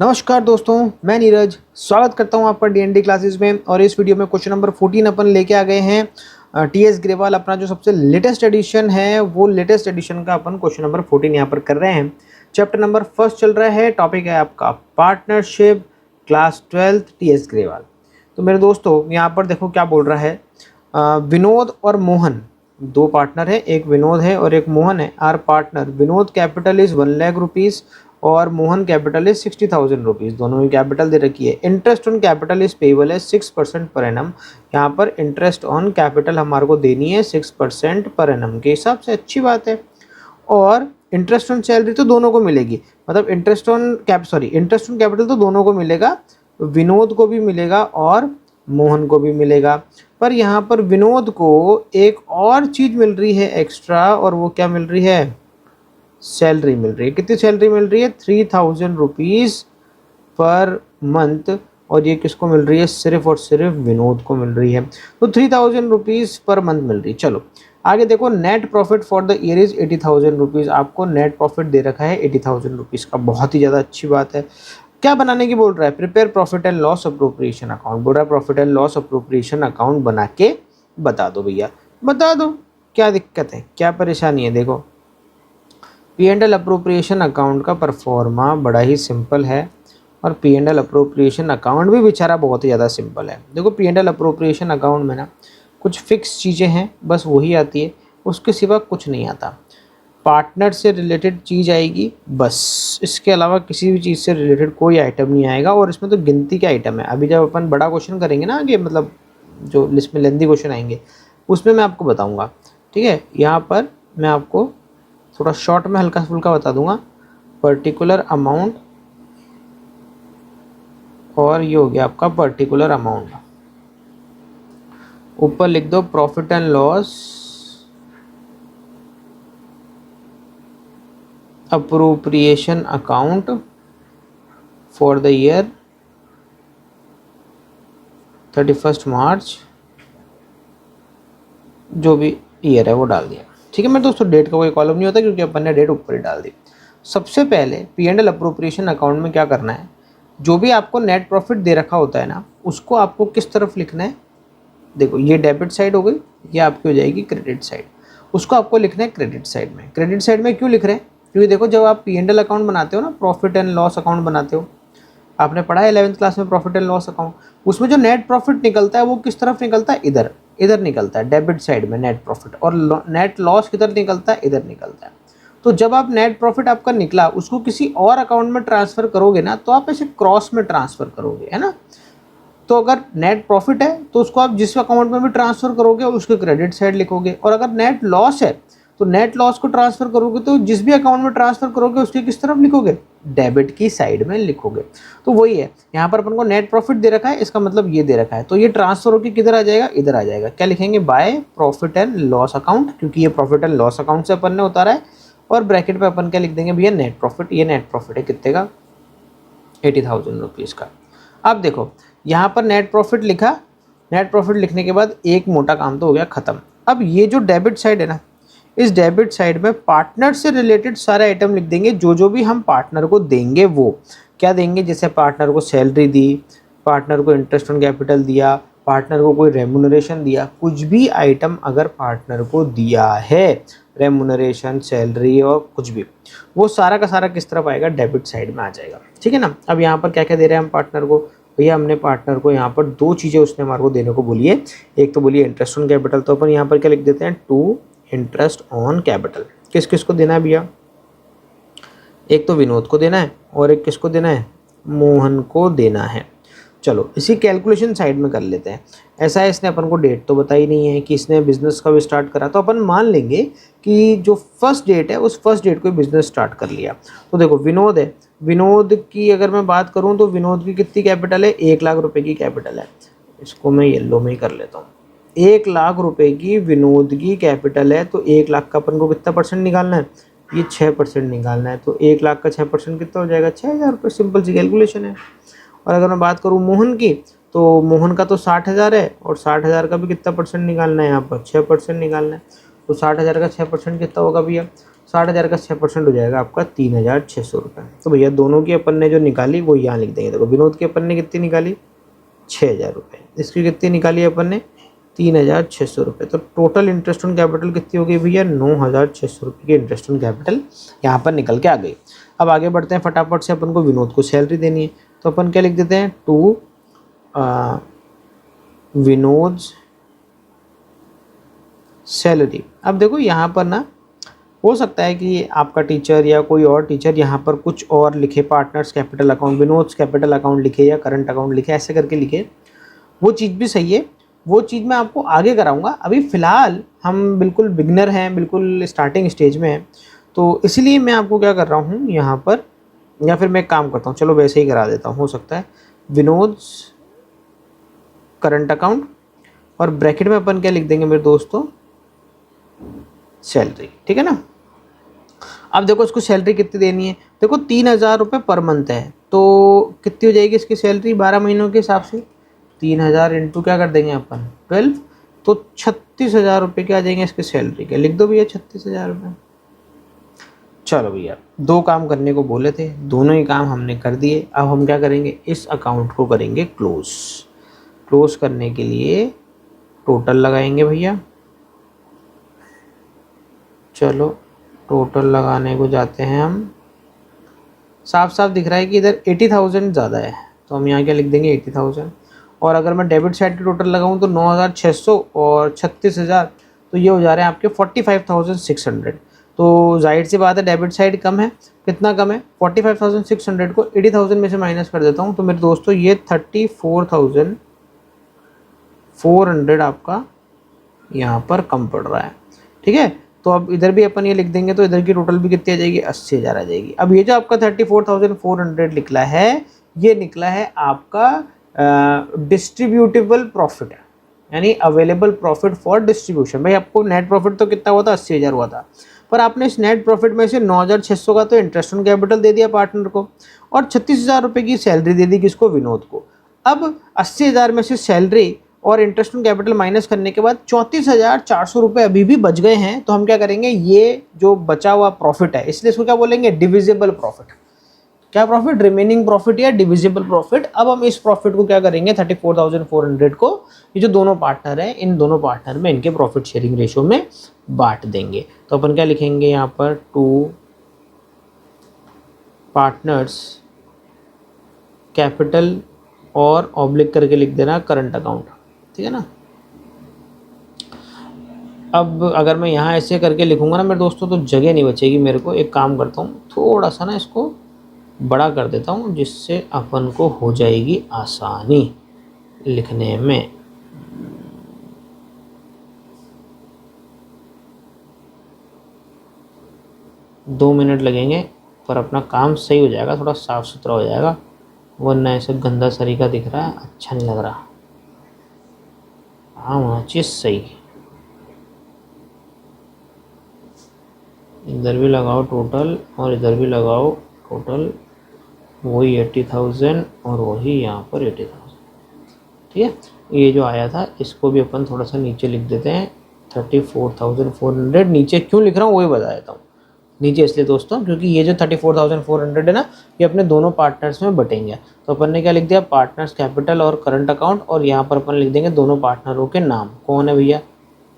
नमस्कार दोस्तों, मैं नीरज स्वागत करता हूं आपका डीएनडी क्लासेस में। और इस वीडियो में क्वेश्चन नंबर 14 अपन लेके आ गए हैं। टीएस ग्रेवाल अपना जो सबसे लेटेस्ट एडिशन है वो लेटेस्ट एडिशन का अपन क्वेश्चन नंबर 14 यहाँ पर कर रहे हैं। चैप्टर नंबर फर्स्ट चल रहा है, टॉपिक है आपका पार्टनरशिप, क्लास 12 टीएस ग्रेवाल। तो मेरे दोस्तों यहाँ पर देखो क्या बोल रहा है। विनोद और मोहन दो पार्टनर है, एक विनोद है और एक मोहन है। Are partner, Vinod capital is 1,00,000 rupees और मोहन कैपिटल इज 60,000 रुपीज़। दोनों की कैपिटल दे रखी है। Interest on capital is payable है 6% पर एनम। यहाँ पर इंटरेस्ट ऑन कैपिटल हमारे को देनी है 6% पर एनम के हिसाब से, अच्छी बात है। और इंटरेस्ट ऑन सैलरी तो दोनों को मिलेगी, मतलब इंटरेस्ट ऑन कैपिटल तो दोनों को मिलेगा, विनोद को भी मिलेगा और मोहन को भी मिलेगा। पर यहाँ पर विनोद को एक और चीज़ मिल रही है एक्स्ट्रा, और वो क्या मिल रही है? सैलरी मिल रही है। कितनी सैलरी मिल रही है? 3,000 रुपीज़ पर मंथ। और ये किसको मिल रही है? सिर्फ और सिर्फ विनोद को मिल रही है। तो 3,000 रुपीज़ पर मंथ मिल रही है। चलो आगे देखो, net profit for the year is 80,000 rupees. आपको नेट प्रॉफिट दे रखा है 80,000 रुपीज़ का, बहुत ही ज़्यादा अच्छी बात है। क्या बनाने की बोल रहा है? Prepare profit and loss appropriation account बोल रहा है। Profit and loss appropriation account बना के बता दो भैया, बता दो क्या दिक्कत है, क्या परेशानी है। देखो P and L appropriation account का परफॉर्मा बड़ा ही सिंपल है, और P and L appropriation account भी बेचारा बहुत ही ज़्यादा सिंपल है। देखो P and L appropriation account में ना कुछ फिक्स चीज़ें हैं, बस वही आती है, उसके सिवा कुछ नहीं आता। पार्टनर से रिलेटेड चीज़ आएगी बस, इसके अलावा किसी भी चीज़ से रिलेटेड कोई आइटम नहीं आएगा। और इसमें तो गिनती के आइटम है। अभी जब अपन बड़ा क्वेश्चन करेंगे ना आगे, मतलब जो लिस्ट में लेंदी क्वेश्चन आएंगे उसमें मैं आपको बताऊंगा, ठीक है। यहाँ पर मैं आपको थोड़ा शॉर्ट में हल्का फुल्का बता दूंगा। पर्टिकुलर अमाउंट, और ये हो गया आपका पर्टिकुलर अमाउंट। ऊपर लिख दो profit and loss appropriation account for the year 31 मार्च, जो भी ईयर है वो डाल दिया, ठीक है। मेरे दोस्तों डेट का कोई कॉलम नहीं होता क्योंकि अपन ने डेट ऊपर ही डाल दी। सबसे पहले P and L appropriation account में क्या करना है, जो भी आपको नेट प्रॉफिट दे रखा होता है ना, उसको आपको किस तरफ लिखना है? देखो ये डेबिट साइड हो गई, ये आपकी हो जाएगी क्रेडिट साइड। उसको आपको लिखना है क्रेडिट साइड में। क्रेडिट साइड में क्यों लिख रहे हैं? क्योंकि देखो जब आप पी एंड एल अकाउंट बनाते हो ना, प्रॉफिट एंड लॉस अकाउंट बनाते हो, आपने पढ़ा है 11th क्लास में प्रॉफिट एंड लॉस अकाउंट, उसमें जो नेट प्रॉफिट निकलता है वो किस तरफ निकलता है? इधर, इधर निकलता है डेबिट साइड में नेट प्रॉफिट। और नेट लॉस किधर निकलता है? इधर निकलता है। तो जब आप नेट प्रॉफिट आपका निकला उसको किसी और अकाउंट में ट्रांसफर करोगे ना, तो आप ऐसे क्रॉस में ट्रांसफर करोगे, है ना। तो अगर नेट प्रॉफिट है तो उसको आप जिस अकाउंट में भी ट्रांसफर करोगे उसके क्रेडिट साइड लिखोगे। और अगर नेट लॉस है तो नेट लॉस को ट्रांसफर करोगे तो जिस भी अकाउंट में ट्रांसफर करोगे उसके किस तरफ लिखोगे? डेबिट की साइड में लिखोगे। तो वही है, यहाँ पर अपन को नेट प्रॉफिट दे रखा है, इसका मतलब ये दे रखा है, तो ये ट्रांसफर होकर किधर आ जाएगा? इधर आ जाएगा। क्या लिखेंगे? By profit and loss account, क्योंकि ये प्रॉफिट एंड लॉस अकाउंट से अपन ने उतारा है। और ब्रैकेट पे अपन क्या लिख देंगे भैया? Net profit. ये नेट प्रॉफिट है कितने का? 80,000 रुपीज़ का। अब देखो यहाँ पर नेट प्रॉफिट लिखा, नेट प्रॉफिट लिखने के बाद एक मोटा काम तो हो गया ख़त्म। अब ये जो डेबिट साइड है ना, इस डेबिट साइड में पार्टनर से रिलेटेड सारे आइटम लिख देंगे, जो जो भी हम पार्टनर को देंगे वो क्या देंगे। जैसे पार्टनर को सैलरी दी, पार्टनर को इंटरेस्ट ऑन कैपिटल दिया, पार्टनर को कोई रेमुनरेशन दिया, कुछ भी आइटम अगर पार्टनर को दिया है, रेमुनरेशन, सैलरी और कुछ भी, वो सारा का सारा किस तरफ आएगा? डेबिट साइड में आ जाएगा, ठीक है ना। अब यहाँ पर क्या क्या दे रहे हैं हम पार्टनर को? भैया हमने पार्टनर को यहाँ पर दो चीज़ें उसने हमारे को देने को बोली है। एक तो बोलिए इंटरेस्ट ऑन कैपिटल, तो अपन यहाँ पर क्या लिख देते हैं? To interest on capital. किस किस को देना है भैया? एक तो विनोद को देना है और एक किसको देना है? मोहन को देना है। चलो इसी कैलकुलेशन साइड में कर लेते हैं। ऐसा है, इसने अपन को डेट तो बताई नहीं है कि इसने बिजनेस कब स्टार्ट करा, तो अपन मान लेंगे कि जो फर्स्ट डेट है उस फर्स्ट डेट को बिजनेस स्टार्ट कर लिया। तो देखो विनोद है, विनोद की अगर मैं बात करूं तो विनोद की कितनी कैपिटल है? 1,00,000 रुपये की कैपिटल है। इसको मैं येलो में ही कर लेता हूँ। 1,00,000 रुपये की विनोद की कैपिटल है, तो 1,00,000 का अपन को कितना परसेंट निकालना है? ये 6% निकालना है। तो 1,00,000 का 6% कितना हो जाएगा? 6,000 रुपये। सिंपल सी कैलकुलेशन है। और अगर मैं बात करूँ मोहन की, तो मोहन का तो 60,000 है, और 60,000 का भी कितना परसेंट निकालना है? यहाँ पर 6% निकालना है। तो 60,000 का 6% कितना होगा भैया? 60,000 का 6% हो जाएगा आपका 3,600 रुपये। तो भैया दोनों की अपन ने जो निकाली वो यहाँ लिख देंगे। देखो विनोद की अपन ने कितनी निकाली 6,000 रुपये, इसकी कितनी निकाली अपन ने 3,600 रुपये। तो टोटल इंटरेस्ट ऑन कैपिटल कितनी हो गई भैया 9,600 रुपये की इंटरेस्ट ऑन कैपिटल यहाँ पर निकल के आ गई। अब आगे बढ़ते हैं फटाफट से, अपन को विनोद को सैलरी देनी है तो अपन क्या लिख देते हैं टू विनोद सैलरी। अब देखो यहाँ पर ना हो सकता है कि आपका टीचर या कोई और टीचर यहाँ पर कुछ और लिखे, partners capital account, Vinod capital account लिखे या करंट अकाउंट लिखे, ऐसे करके लिखे, वो चीज़ भी सही है। वो चीज़ मैं आपको आगे कराऊंगा। अभी फ़िलहाल हम बिल्कुल बिगनर हैं, बिल्कुल स्टार्टिंग स्टेज में हैं, तो इसलिए मैं आपको क्या कर रहा हूँ यहाँ पर, या फिर मैं एक काम करता हूँ, चलो वैसे ही करा देता हूँ, हो सकता है विनोद करंट अकाउंट और ब्रैकेट में अपन क्या लिख देंगे मेरे दोस्तों सैलरी, ठीक है ना। अब देखो इसको सैलरी कितनी देनी है, देखो 3,000 रुपये पर मंथ है, तो कितनी हो जाएगी इसकी सैलरी 12 महीनों के हिसाब से, 3,000 इंटू क्या कर देंगे अपन 12, तो 36,000 रुपये के आ जाएंगे इसके सैलरी के। लिख दो भैया 36,000 रुपये। चलो भैया दो काम करने को बोले थे, दोनों ही काम हमने कर दिए। अब हम क्या करेंगे, इस अकाउंट को करेंगे क्लोज। क्लोज करने के लिए टोटल लगाएंगे भैया। चलो टोटल लगाने को जाते हैं हम, साफ साफ दिख रहा है कि इधर 80,000 ज़्यादा है, तो हम यहाँ क्या लिख देंगे 80,000। और अगर मैं डेबिट साइड की टोटल लगाऊँ तो 9,600 और 36,000, तो ये हो जा रहे हैं आपके 45,600। तो जाहिर सी बात है डेबिट साइड कम है, कितना कम है 45,600 को 80,000 में से माइनस कर देता हूँ, तो मेरे दोस्तों ये 34,400 आपका यहाँ पर कम पड़ रहा है, ठीक है। तो अब इधर भी अपन ये लिख देंगे, तो इधर की टोटल भी कितनी आ जाएगी 80,000 आ जाएगी। अब ये जो आपका 34,400 निकला है, ये निकला है आपका डिस्ट्रीब्यूटेबल प्रॉफिट है, यानी अवेलेबल प्रॉफिट फॉर डिस्ट्रीब्यूशन। भाई आपको नेट प्रॉफिट तो कितना हुआ था 80,000 हुआ था, पर आपने इस नेट प्रॉफिट में से 9,600 का तो इंटरेस्ट ऑन कैपिटल दे दिया पार्टनर को, और 36,000 रुपये की सैलरी दे दी किसको विनोद को। अब 80,000 में से सैलरी और इंटरेस्ट ऑन कैपिटल माइनस करने के बाद 34,400 रुपये अभी भी बच गए हैं। तो हम क्या करेंगे, ये जो बचा हुआ प्रॉफिट है, इसलिए इसको क्या बोलेंगे डिविजिबल प्रॉफिट। क्या प्रॉफिट, रिमेनिंग प्रॉफिट या डिविजिबल प्रॉफिट। अब हम इस प्रॉफिट को क्या करेंगे 34,400 को, ये जो दोनों पार्टनर हैं इन दोनों पार्टनर में इनके प्रॉफिट शेयरिंग रेशो में बांट देंगे। तो अपन क्या लिखेंगे यहाँ पर टू पार्टनर्स कैपिटल और ऑब्लिक करके लिख देना करंट अकाउंट, ठीक है ना। अब अगर मैं यहाँ ऐसे करके लिखूंगा ना मेरे दोस्तों तो जगह नहीं बचेगी मेरे को। एक काम करता हूँ, थोड़ा सा ना इसको बड़ा कर देता हूँ, जिससे अपन को हो जाएगी आसानी लिखने में। दो मिनट लगेंगे पर अपना काम सही हो जाएगा, थोड़ा साफ़ सुथरा हो जाएगा, वरना ऐसे गंदा सरीका दिख रहा है, अच्छा नहीं लग रहा। हाँ होना चाहिए सही। इधर भी लगाओ टोटल और इधर भी लगाओ टोटल, वही 80,000 और वही यहाँ पर 80,000, ठीक है। ये जो आया था इसको भी अपन थोड़ा सा नीचे लिख देते हैं 34,400। नीचे क्यों लिख रहा हूँ वही बता देता हूँ। नीचे इसलिए दोस्तों क्योंकि ये जो 34,400 है ना, ये अपने दोनों पार्टनर्स में बटेंगे। तो अपन ने क्या लिख दिया, पार्टनर्स कैपिटल और करंट अकाउंट, और यहाँ पर अपन लिख देंगे दोनों पार्टनरों के नाम। कौन है भैया,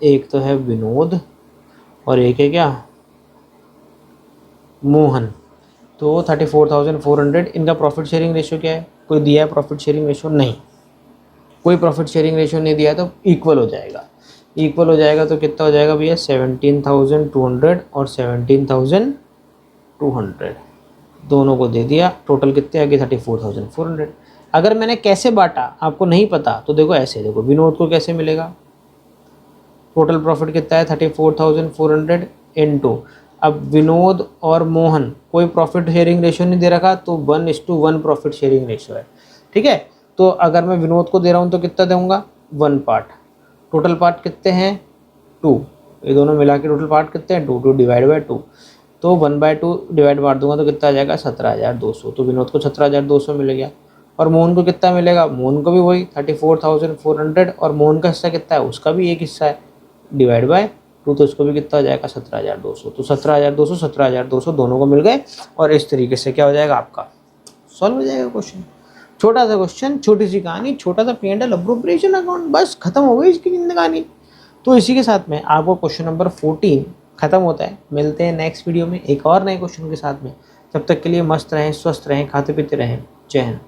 एक तो है विनोद और एक है क्या मोहन। तो 34,400, इनका प्रॉफिट शेयरिंग रेशियो क्या है, कोई दिया है प्रॉफिट शेयरिंग रेशियो, नहीं कोई प्रॉफिट शेयरिंग रेशियो नहीं दिया है, तो इक्वल हो जाएगा। इक्वल हो जाएगा तो कितना हो जाएगा भैया 17,200 और 17,200 दोनों को दे दिया। टोटल कितने आ गए 34,400। अगर मैंने कैसे बांटा आपको नहीं पता तो देखो ऐसे, देखो विनोद को कैसे मिलेगा, टोटल प्रॉफिट कितना है 34,400 इनटू, अब विनोद और मोहन कोई प्रॉफिट शेयरिंग रेशियो नहीं दे रखा, तो 1:1 प्रॉफिट शेयरिंग रेशियो है, ठीक है। तो अगर मैं विनोद को दे रहा हूँ तो कितना दूंगा 1 पार्ट, टोटल पार्ट कितने हैं 2, ये दोनों मिला के टोटल पार्ट कितने हैं 2 डिवाइड बाई 2, तो 1/2 डिवाइड मार दूंगा तो कितना आ जाएगा 17,200। तो विनोद को 17,200 मिल गया। और मोहन को कितना मिलेगा, मोहन को भी वही 34,400, और मोहन का हिस्सा कितना है, उसका भी एक हिस्सा है, डिवाइड बाय 2 तो इसको भी कितना हो जाएगा 17,200। तो 17,200 17,200 दोनों को मिल गए और इस तरीके से क्या हो जाएगा आपका सॉल्व हो जाएगा क्वेश्चन। छोटा सा क्वेश्चन, छोटी सी कहानी, छोटा सा P&L अप्रोप्रिएशन अकाउंट, बस खत्म हो गई इसकी कहानी। तो इसी के साथ में आपको क्वेश्चन नंबर 14 खत्म होता है। मिलते हैं नेक्स्ट वीडियो में एक और नए क्वेश्चन के साथ में। तब तक के लिए मस्त रहें, स्वस्थ रहें, खाते पीते रहें। जय हिंद।